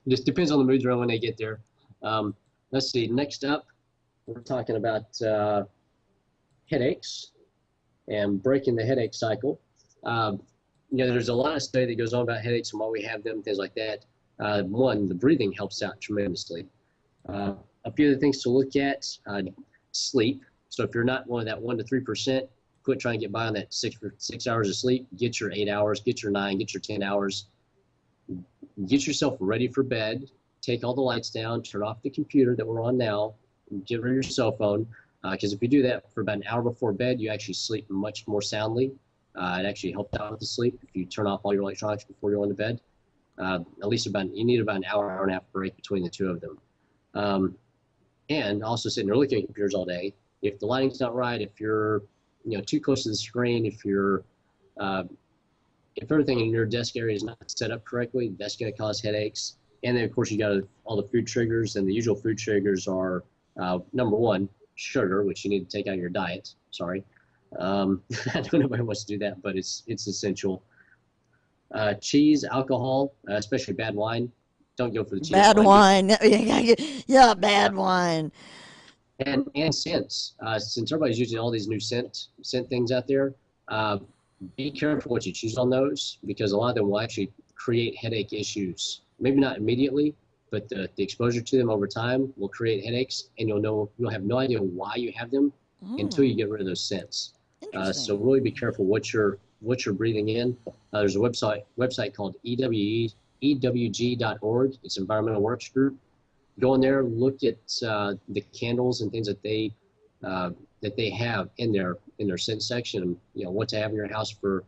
Just depends on the mood they're in when they get there. Let's see. Next up, we're talking about headaches and breaking the headache cycle. There's a lot of study that goes on about headaches and why we have them, things like that. One, the breathing helps out tremendously. A few other things to look at, sleep. So if you're not one of that 1 to 3%, quit trying to get by on that 6 hours of sleep. Get your 8 hours, get your 9, get your 10 hours. Get yourself ready for bed. Take all the lights down, turn off the computer that we're on now, get rid of your cell phone. Because if you do that for about an hour before bed, you actually sleep much more soundly. It actually helps out with the sleep if you turn off all your electronics before you go into bed. At least you need about an hour and a half break between the two of them. And also sitting there looking at computers all day, if the lighting's not right, if you're too close to the screen, if everything in your desk area is not set up correctly, that's going to cause headaches. And then of course you got all the food triggers, and the usual food triggers are number one, sugar, which you need to take out of your diet. Sorry. I don't know if anybody wants to do that, but it's essential. Cheese, alcohol, especially bad wine. Don't go for the cheese. Bad wine. Yeah, bad wine. And scents. Since everybody's using all these new scent things out there, be careful what you choose on those, because a lot of them will actually create headache issues. Maybe not immediately, but the exposure to them over time will create headaches, and you'll have no idea why you have them until you get rid of those scents. So really be careful what you're breathing in. There's a website called EWG.org. It's Environmental Works Group. Go in there, look at the candles and things that they have in their scent section. What to have in your house for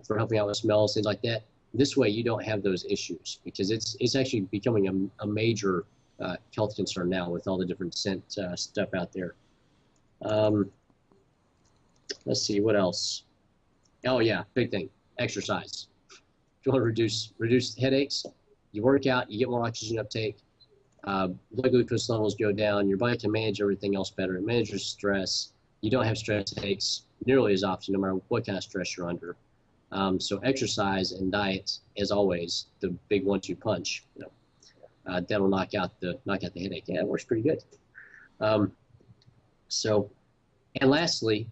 helping out with smells, things like that. This way, you don't have those issues, because it's actually becoming a major health concern now with all the different scent stuff out there. Let's see, what else? Oh yeah, big thing, exercise. If you want to reduce headaches, you work out, you get more oxygen uptake, blood glucose levels go down, your body can manage everything else better. It manages stress. You don't have stress headaches nearly as often, no matter what kind of stress you're under. So exercise and diet, as always, the big 1-2 punch. That'll knock out the headache. Yeah, it works pretty good. And lastly,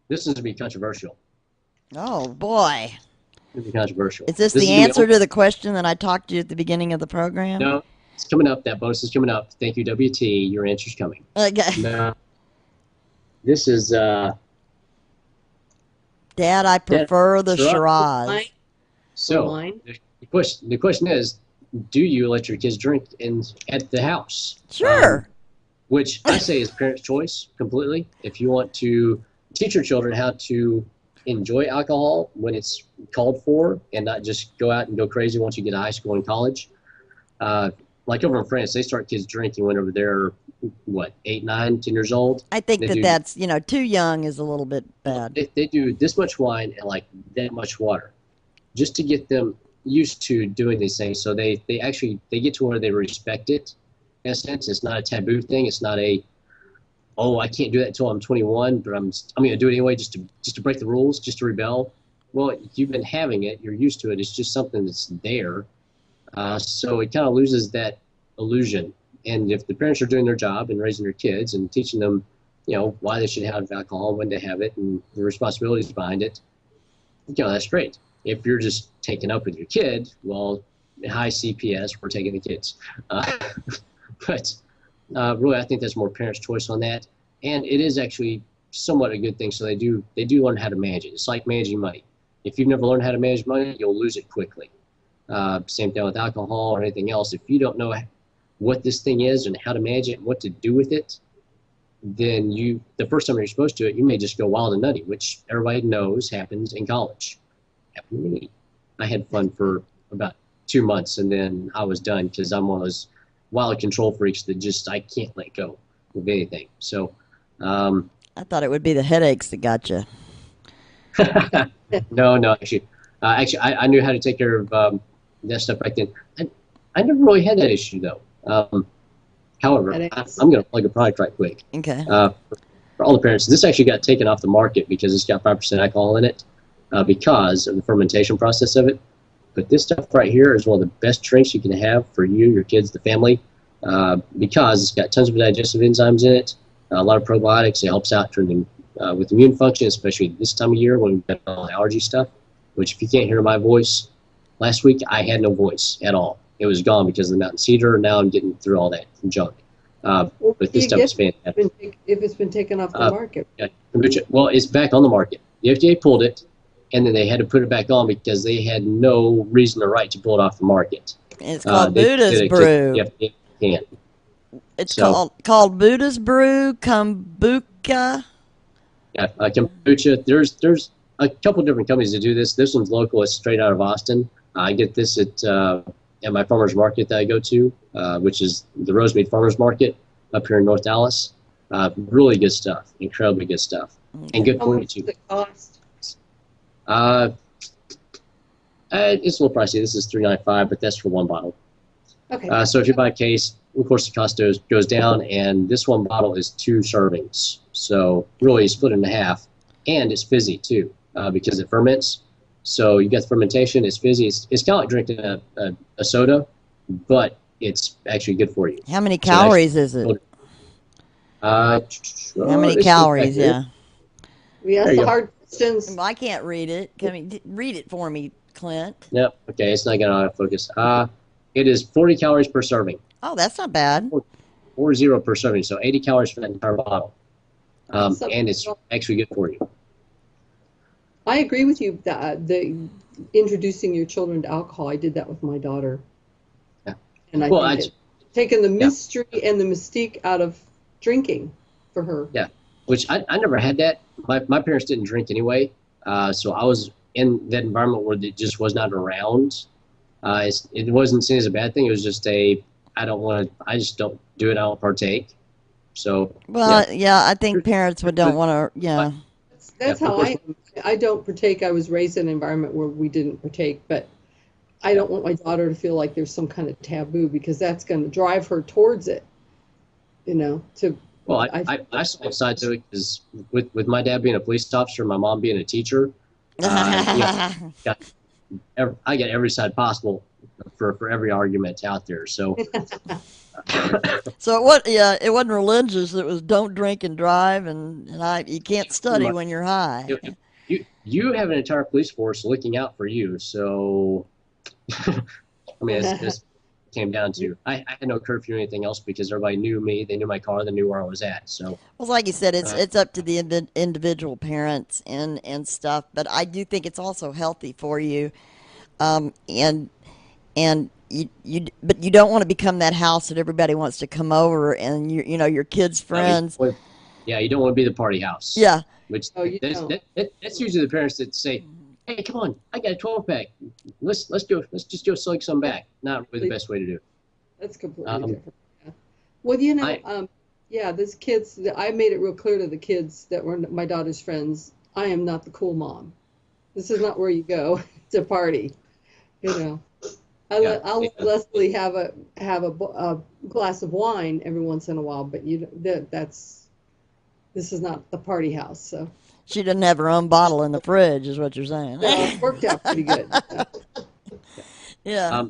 this is going to be controversial. Oh boy. It'll be controversial. Is this the answer to the question that I talked to you at the beginning of the program? No, it's coming up. That bonus is coming up. Thank you, WT. Your answer's coming. Okay. No, this is Dad, I prefer the Shiraz. So the question is, do you let your kids drink at the house? Sure. Which I say is parents' choice completely. If you want to teach your children how to enjoy alcohol when it's called for, and not just go out and go crazy once you get to high school and college. Like over in France, they start kids drinking whenever they're, 8, 9, 10 years old. I think that's, too young is a little bit bad. They do this much wine and like that much water, just to get them used to doing these things. So they get to where they respect it. In a sense, it's not a taboo thing. It's not I can't do that until I'm 21, but I'm going to do it anyway, just to break the rules, just to rebel. Well, you've been having it. You're used to it. It's just something that's there. So it kind of loses that illusion. And if the parents are doing their job and raising their kids and teaching them, why they should have alcohol, when to have it, and the responsibilities behind it, that's great. If you're just taking up with your kid, well, high CPS, we're taking the kids. But really, I think that's more parents' choice on that. And it is actually somewhat a good thing. So they do learn how to manage it. It's like managing money. If you've never learned how to manage money, you'll lose it quickly. Same thing with alcohol or anything else. If you don't know what this thing is and how to manage it and what to do with it, then the first time you're exposed to it, you may just go wild and nutty, which everybody knows happens in college. Happened to me. I had fun for about 2 months, and then I was done, because I'm one of those wild control freaks that I can't let go of anything. So I thought it would be the headaches that got you. No, actually, I knew how to take care of that stuff back then. I never really had that issue, though. However, I'm going to plug a product right quick. Okay. For all the parents, this actually got taken off the market because it's got 5% alcohol in it, because of the fermentation process of it. But this stuff right here is one of the best drinks you can have for you, your kids, the family, because it's got tons of digestive enzymes in it, a lot of probiotics. It helps out during with immune function, especially this time of year when we've got all the allergy stuff. Which, if you can't hear my voice, last week I had no voice at all. It was gone because of the mountain cedar. Now I'm getting through all that junk. But this stuff is fantastic. If it's been taken off the market. Yeah, kombucha, well, it's back on the market. The FDA pulled it, and then they had to put it back on because they had no reason or right to pull it off the market. It's called Buddha's Brew. The FDA can't. It's called Buddha's Brew, Kombucha. Yeah, kombucha. There's a couple different companies that do this. This one's local. It's straight out of Austin. I get this at my farmer's market that I go to, which is the Rosemead Farmers Market up here in North Dallas. Really good stuff. Incredibly good stuff. And good for you, too. How much does it cost? It's a little pricey. This is $3.95, but that's for one bottle. Okay. So if you buy a case, of course, the cost goes down, and this one bottle is 2 servings. So really split it in half, and it's fizzy, too, because it ferments. So you got the fermentation. It's fizzy. It's kind of like drinking a soda, but it's actually good for you. How many calories is it? How many calories, yeah. We asked the hard questions. Well, I can't read it. Read it for me, Clint. Yep. Okay, it's not going to focus. It is 40 calories per serving. Oh, that's not bad. 40 per serving, so 80 calories for that entire bottle. And it's actually good for you. I agree with you that introducing your children to alcohol, I did that with my daughter. Yeah. And I think it's taken the mystery and the mystique out of drinking for her. Yeah, which I never had that. My parents didn't drink anyway, so I was in that environment where it just was not around. It wasn't seen as a bad thing. It was just I just don't do it. I don't partake. So. Well, yeah, I think parents don't want to, yeah. That's how I am. I don't partake. I was raised in an environment where we didn't partake, but I don't want my daughter to feel like there's some kind of taboo because that's going to drive her towards it, Well, I saw side to it because with my dad being a police officer, my mom being a teacher, I get every side possible for every argument out there. So, so it wasn't religious. It was don't drink and drive, and you can't study when you're high. You have an entire police force looking out for you. So, I mean, it's came down to I had no curfew or anything else because everybody knew me. They knew my car. They knew where I was at. So, well, like you said, it's up to the individual parents and stuff. But I do think it's also healthy for you, and but you don't want to become that house that everybody wants to come over and your kids' friends. Yeah, you don't want to be the party house. Yeah. Which that's usually the parents that say, "Hey, come on, I got a 12-pack. Let's just go select some back." Not really the best way to do it. That's completely different. Yeah. Well, these kids. I made it real clear to the kids that were my daughter's friends. I am not the cool mom. This is not where you go to party. I'll let Leslie have a glass of wine every once in a while, but this is not the party house. So she didn't have her own bottle in the fridge, is what you're saying. It worked out pretty good. Yeah.